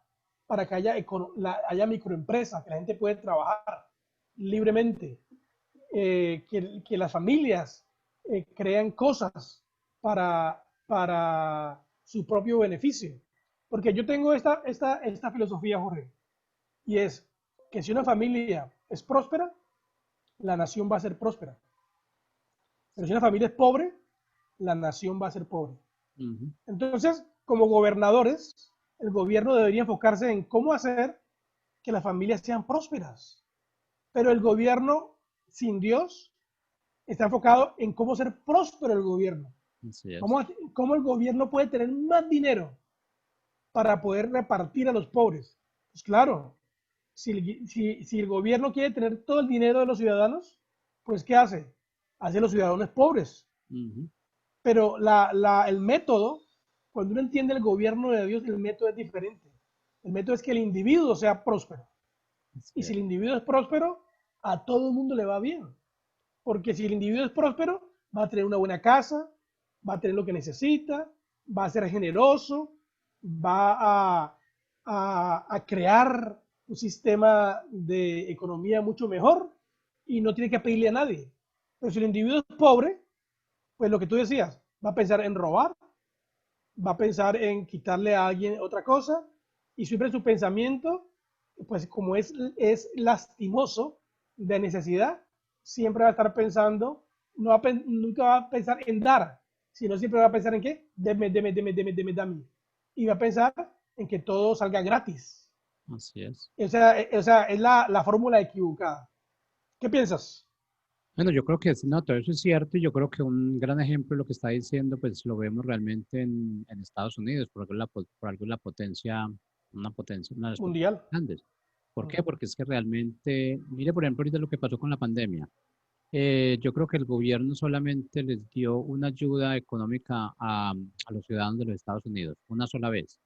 para que haya microempresas, que la gente pueda trabajar libremente, que las familias crean cosas para su propio beneficio. Porque yo tengo esta filosofía, Jorge, y es que si una familia es próspera, la nación va a ser próspera. Pero si una familia es pobre, la nación va a ser pobre. Entonces, como gobernadores, el gobierno debería enfocarse en cómo hacer que las familias sean prósperas. Pero el gobierno sin Dios está enfocado en cómo ser próspero el gobierno. ¿Cómo el gobierno puede tener más dinero para poder repartir a los pobres? Pues claro, si el gobierno quiere tener todo el dinero de los ciudadanos, pues ¿qué hace? Hace a los ciudadanos pobres. Pero el método, cuando uno entiende el gobierno de Dios, el método es diferente. El método es que el individuo sea próspero. Y si el individuo es próspero, a todo el mundo le va bien. Porque si el individuo es próspero, va a tener una buena casa, va a tener lo que necesita, va a ser generoso, va a crear un sistema de economía mucho mejor y no tiene que pedirle a nadie. Pero si el individuo es pobre, pues lo que tú decías, va a pensar en robar, va a pensar en quitarle a alguien otra cosa, y siempre su pensamiento, pues como es lastimoso de necesidad, siempre va a estar pensando, nunca va a pensar en dar, sino siempre va a pensar en qué, deme, dame. Y va a pensar en que todo salga gratis. Así es. O sea, es la fórmula equivocada. ¿Qué piensas? Bueno, yo creo que no, todo eso es cierto y yo creo que un gran ejemplo de lo que está diciendo, pues lo vemos realmente en Estados Unidos, por algo la potencia, una de las potencias Mundial. grandes. ¿Por qué? Porque es que realmente, mire por ejemplo ahorita lo que pasó con la pandemia. Yo creo que el gobierno solamente les dio una ayuda económica a los ciudadanos de los Estados Unidos, una sola vez.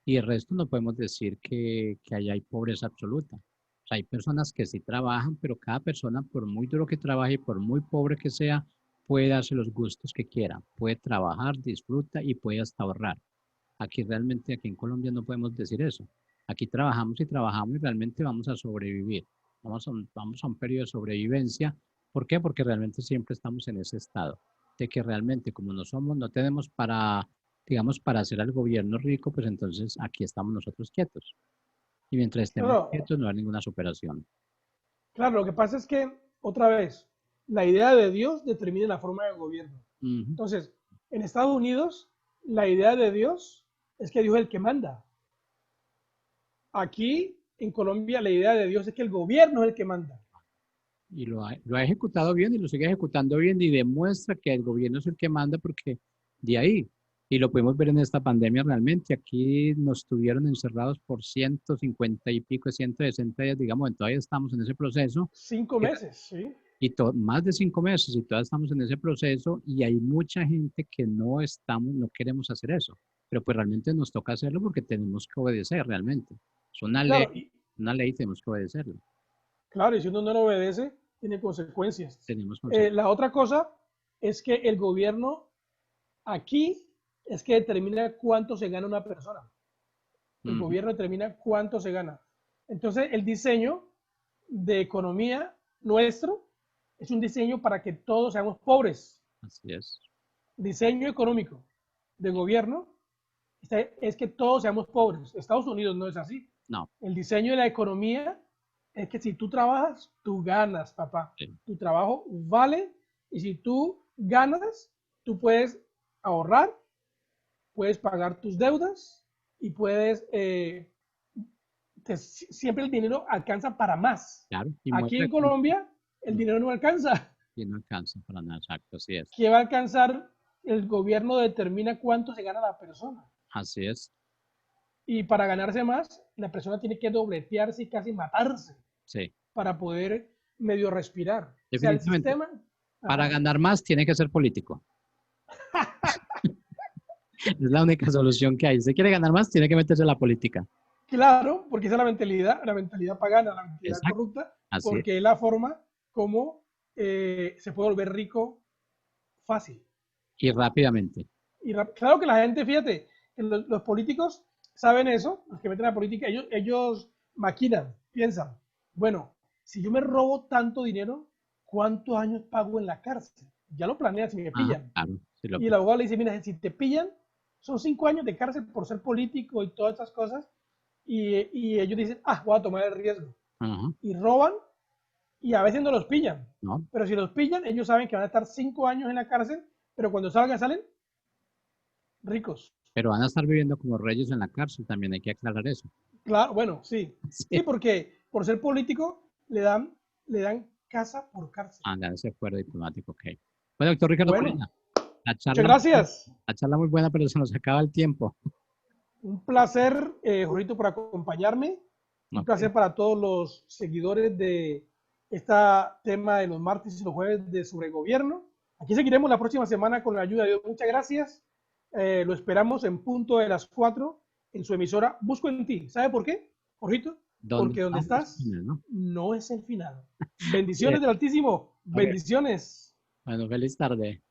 Y el resto no podemos decir que allá hay pobreza absoluta. O sea, hay personas que sí trabajan, pero cada persona, por muy duro que trabaje y por muy pobre que sea, puede darse los gustos que quiera. Puede trabajar, disfruta y puede hasta ahorrar. Aquí realmente, aquí en Colombia no podemos decir eso. Aquí trabajamos y realmente vamos a sobrevivir. Vamos a un periodo de sobrevivencia. ¿Por qué? Porque realmente siempre estamos en ese estado de que realmente como no tenemos para, digamos, para hacer al gobierno rico, pues entonces aquí estamos nosotros quietos. Y mientras estemos Claro, quietos no hay ninguna superación. claro, lo que pasa es que, otra vez, la idea de Dios determina la forma de gobierno. Ujú. Entonces, en Estados Unidos, la idea de Dios es que Dios es el que manda. Aquí, en Colombia, la idea de Dios es que el gobierno es el que manda. Y lo ha ejecutado bien y lo sigue ejecutando bien y demuestra que el gobierno es el que manda porque de ahí, y lo podemos ver en esta pandemia realmente, aquí nos tuvieron encerrados por 150 y pico, 160 días, digamos, todavía estamos en ese proceso, 5 meses, ¿sí? más de 5 meses y todavía estamos en ese proceso y hay mucha gente que no queremos hacer eso, pero pues realmente nos toca hacerlo porque tenemos que obedecer realmente. Es Claro, una ley, tenemos que obedecerla. claro, y si uno no lo obedece, tiene consecuencias. Tenemos consecuencias. La otra cosa es que el gobierno aquí es que determina cuánto se gana una persona. El gobierno determina cuánto se gana. Entonces, el diseño de economía nuestro es un diseño para que todos seamos pobres. Así es. Diseño económico de gobierno es que todos seamos pobres. Estados Unidos no es así. No. El diseño de la economía es que si tú trabajas, tú ganas, papá. Sí. Tu trabajo vale y si tú ganas, tú puedes ahorrar, puedes pagar tus deudas y puedes, siempre el dinero alcanza para más. Claro, y Aquí muestra en que Colombia el dinero no alcanza. no alcanza para nada, exacto, así es. ¿Qué va a alcanzar? El gobierno determina cuánto se gana la persona. Así es, Y para ganarse más, la persona tiene que dobletearse y casi matarse sí. para poder medio respirar. O sea, el Definitivamente, sistema... para Ajá. ganar más tiene que ser político. Es la única solución que hay. Si usted quiere ganar más, tiene que meterse en la política. Claro, porque esa es la mentalidad pagana, la mentalidad Exacto, corrupta, así es. porque es la forma como se puede volver rico fácil. Y rápidamente. Y claro que la gente, fíjate, que los políticos saben eso, los que meten a la política, ellos maquinan, piensan, bueno, si yo me robo tanto dinero, ¿cuántos años pago en la cárcel? Ya lo planean si me Ajá, pillan. claro. Sí Y el abogado le dice, mira, si te pillan, son 5 años de cárcel por ser político y todas esas cosas. Y ellos dicen, ah, voy a tomar el riesgo. ajá, Y roban y a veces no los pillan. no, Pero si los pillan, ellos saben que van a estar 5 años en la cárcel, pero cuando salgan, salen ricos. pero van a estar viviendo como reyes en la cárcel, también hay que aclarar eso. Claro, bueno, sí. Sí, Sí. porque por ser político le dan casa por cárcel. Anda, ese acuerdo diplomático, ok. Bueno, doctor Ricardo Bueno, Molina, la muchas charla, gracias. la charla muy buena, pero se nos acaba el tiempo. Un placer, Jorito, por acompañarme. Un Ok, placer para todos los seguidores de este tema de los martes y los jueves de sobre gobierno. Aquí seguiremos la próxima semana con la ayuda de Dios. Muchas gracias. Lo esperamos en punto de las 4 en su emisora Busco en Ti. ¿Sabe por qué, Jorito? ¿dónde Porque donde estamos? estás ¿No? no es el final. Bien, Bendiciones del Altísimo. ok. Bendiciones. Bueno, feliz tarde.